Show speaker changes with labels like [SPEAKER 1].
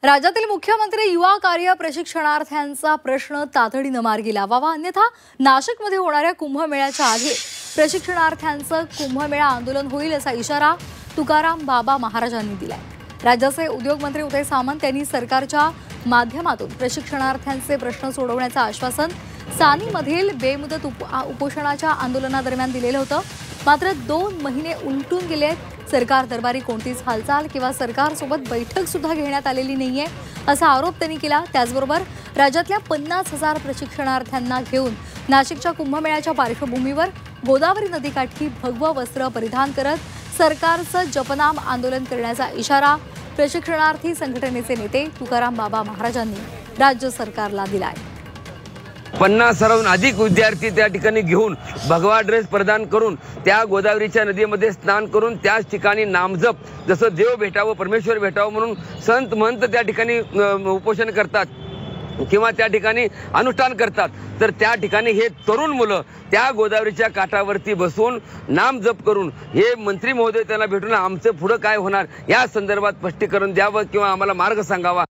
[SPEAKER 1] राज्यातील मुख्यमंत्री युवा कार्य प्रशिक्षणार्थ्यांचा प्रश्न तातडीने मार्गी लावावा, अन्यथा नाशिकमध्ये होणाऱ्या कुंभमेळ्याच्या आधी प्रशिक्षणार्थ्यांचं कुंभमेळा आंदोलन होईल असा इशारा तुकाराम बाबा महाराजांनी दिलाय। राज्याचे उद्योग मंत्री उदय सामंत यांनी सरकारच्या माध्यमातून प्रशिक्षणार्थ्यांचे प्रश्न सोडवण्याचं आश्वासन सानीमधील बेमुदत उपोषणाच्या आंदोलनादरम्यान दिलेलं होतं। मात्र 2 महिने उलटून गेले, सरकार दरबारी कोणतीच हालचाल किंवा सरकारसोबत बैठक सुद्धा घेण्यात आलेली नाहीये असा आरोप त्यांनी केला। त्याचबरोबर राज्यातल्या 50,000 प्रशिक्षणार्थ्यांना घेऊन नाशिकच्या कुंभमेळ्याच्या पार्श्वभूमीवर गोदावरी नदीकाठी भगवं वस्त्र परिधान करत सरकारचं जपनाम आंदोलन करण्याचा इशारा प्रशिक्षणार्थी संघटनेचे नेते तुकाराम बाबा महाराजांनी राज्य सरकारला दिलाय।
[SPEAKER 2] 50,000हून अधिक विद्यार्थी त्या ठिकाणी घेऊन भगवा ड्रेस प्रदान करून त्या गोदावरीच्या नदीमध्ये स्नान करून त्याच ठिकाणी नामजप, जसं देव भेटावं परमेश्वर भेटावं म्हणून संत महंत त्या ठिकाणी उपोषण करतात किंवा त्या ठिकाणी अनुष्ठान करतात, तर त्या ठिकाणी हे तरुण मुलं त्या गोदावरीच्या काठावरती बसून नामजप करून हे मंत्री महोदय त्यांना भेटून आमचं पुढे काय होणार या संदर्भात स्पष्टीकरण द्यावं किंवा आम्हाला मार्ग सांगावा।